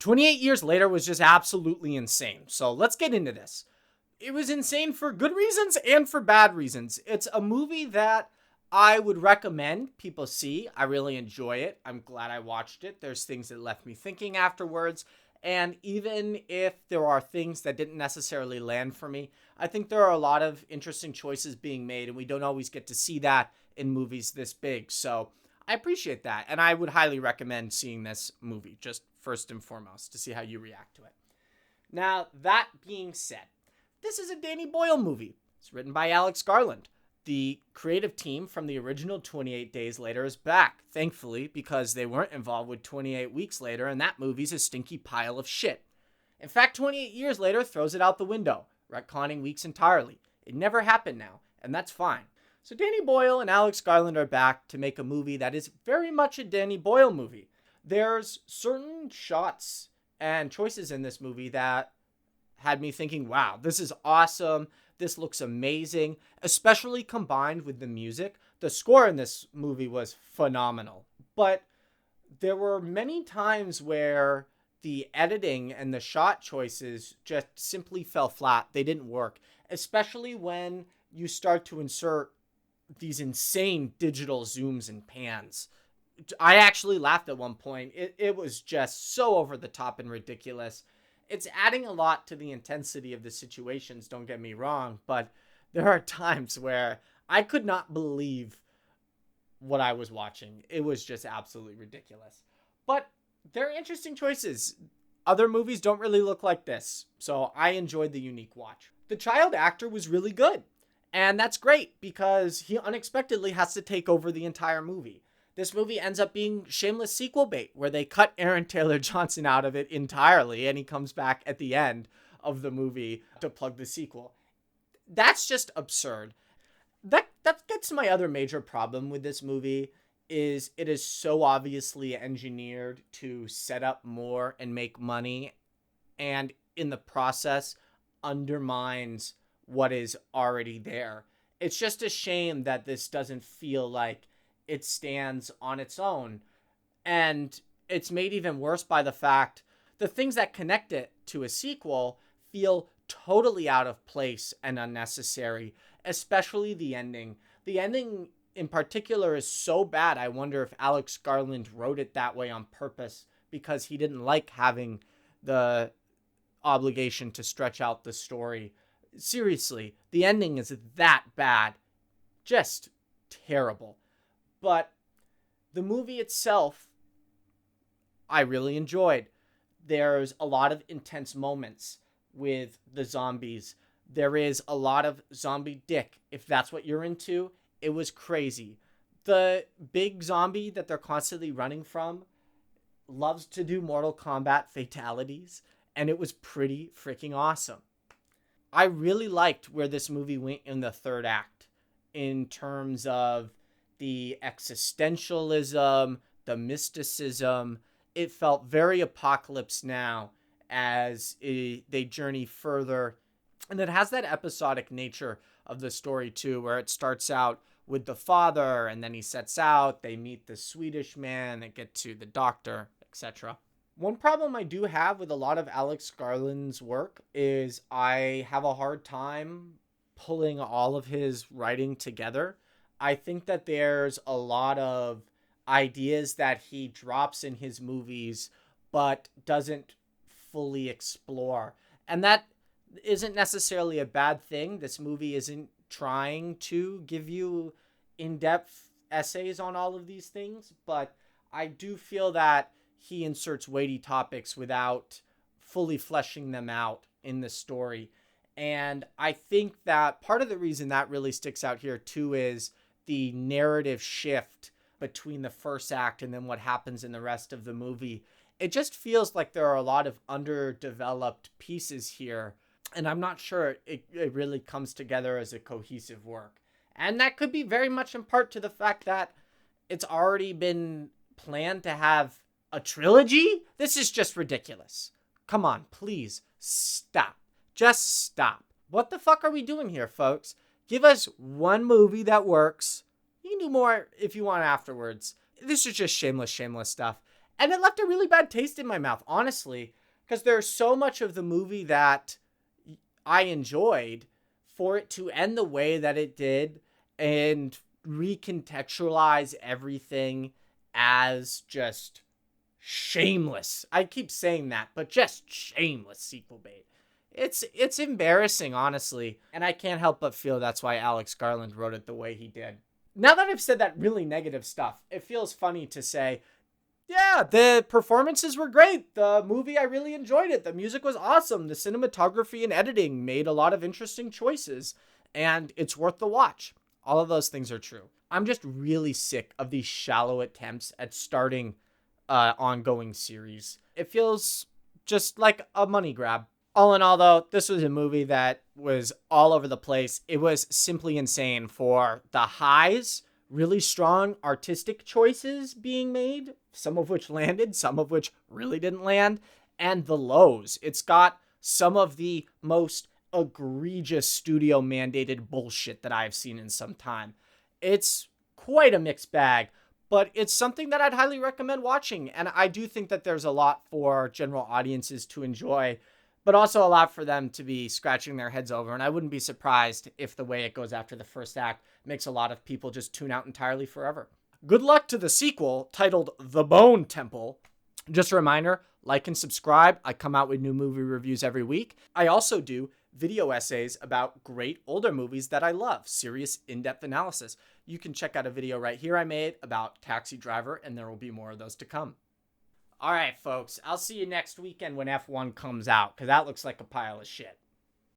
28 Years Later was just absolutely insane. So let's get into this. It was insane for good reasons and for bad reasons. It's a movie that I would recommend people see. I really enjoy it. I'm glad I watched it. There's things that left me thinking afterwards. And even if there are things that didn't necessarily land for me, I think there are a lot of interesting choices being made, and we don't always get to see that in movies this big. So I appreciate that, and I would highly recommend seeing this movie, just first and foremost, to see how you react to it. Now, that being said, this is a Danny Boyle movie. It's written by Alex Garland. The creative team from the original 28 Days Later is back, thankfully, because they weren't involved with 28 Weeks Later, and that movie's a stinky pile of shit. In fact, 28 Years Later throws it out the window, retconning Weeks entirely. It never happened now, and that's fine. So Danny Boyle and Alex Garland are back to make a movie that is very much a Danny Boyle movie. There's certain shots and choices in this movie that had me thinking, wow, this is awesome. This looks amazing, especially combined with the music. The score in this movie was phenomenal. But there were many times where the editing and the shot choices just simply fell flat. They didn't work, especially when you start to insert these insane digital zooms and pans. I actually laughed at one point. It was just so over the top and ridiculous. It's adding a lot to the intensity of the situations, don't get me wrong, but there are times where I could not believe what I was watching. It was just absolutely ridiculous. But they're interesting choices. Other movies don't really look like this, so I enjoyed the unique watch. The child actor was really good, and that's great because he unexpectedly has to take over the entire movie. This movie ends up being shameless sequel bait, where they cut Aaron Taylor Johnson out of it entirely, and he comes back at the end of the movie to plug the sequel. That's just absurd. That gets to my other major problem with this movie, is it is so obviously engineered to set up more and make money, and in the process undermines what is already there. It's just a shame that this doesn't feel like it stands on its own. And it's made even worse by the fact the things that connect it to a sequel feel totally out of place and unnecessary, especially the ending. The ending in particular is so bad, I wonder if Alex Garland wrote it that way on purpose because he didn't like having the obligation to stretch out the story. Seriously, the ending is that bad. Just terrible. But the movie itself, I really enjoyed. There's a lot of intense moments with the zombies. There is a lot of zombie dick. If that's what you're into, it was crazy. The big zombie that they're constantly running from loves to do Mortal Kombat fatalities, and it was pretty freaking awesome. I really liked where this movie went in the third act in terms of the existentialism, the mysticism. It felt very Apocalypse Now as they journey further. And it has that episodic nature of the story too, where it starts out with the father and then he sets out, they meet the Swedish man, they get to the doctor, etc. One problem I do have with a lot of Alex Garland's work is I have a hard time pulling all of his writing together. I think that there's a lot of ideas that he drops in his movies but doesn't fully explore. And that isn't necessarily a bad thing. This movie isn't trying to give you in-depth essays on all of these things, but I do feel that he inserts weighty topics without fully fleshing them out in the story. And I think that part of the reason that really sticks out here too is the narrative shift between the first act and then what happens in the rest of the movie. It just feels like there are a lot of underdeveloped pieces here, and I'm not sure it really comes together as a cohesive work. And that could be very much in part to the fact that it's already been planned to have a trilogy. This is just ridiculous. Come on, please stop. Just stop. What the fuck are we doing here, folks? Give us one movie that works. You can do more if you want afterwards. This is just shameless stuff. And it left a really bad taste in my mouth, honestly, because there's so much of the movie that I enjoyed. For it to end the way that it did and recontextualize everything as just shameless. I keep saying that, but just shameless sequel bait. It's embarrassing, honestly, and I can't help but feel that's why Alex Garland wrote it the way he did. Now that I've said that really negative stuff, it feels funny to say, yeah, the performances were great. The movie, I really enjoyed it. The music was awesome. The cinematography and editing made a lot of interesting choices, and it's worth the watch. All of those things are true. I'm just really sick of these shallow attempts at starting ongoing series. It feels just like a money grab. All in all, though, this was a movie that was all over the place. It was simply insane for the highs, really strong artistic choices being made, some of which landed, some of which really didn't land, and the lows. It's got some of the most egregious studio mandated bullshit that I've seen in some time. It's quite a mixed bag, but it's something that I'd highly recommend watching. And I do think that there's a lot for general audiences to enjoy, but also a lot for them to be scratching their heads over. And I wouldn't be surprised if the way it goes after the first act makes a lot of people just tune out entirely forever. Good luck to the sequel, titled The Bone Temple. Just a reminder, like and subscribe. I come out with new movie reviews every week. I also do video essays about great older movies that I love, serious in-depth analysis. You can check out a video right here I made about Taxi Driver, and there will be more of those to come. All right, folks, I'll see you next weekend when F1 comes out, because that looks like a pile of shit.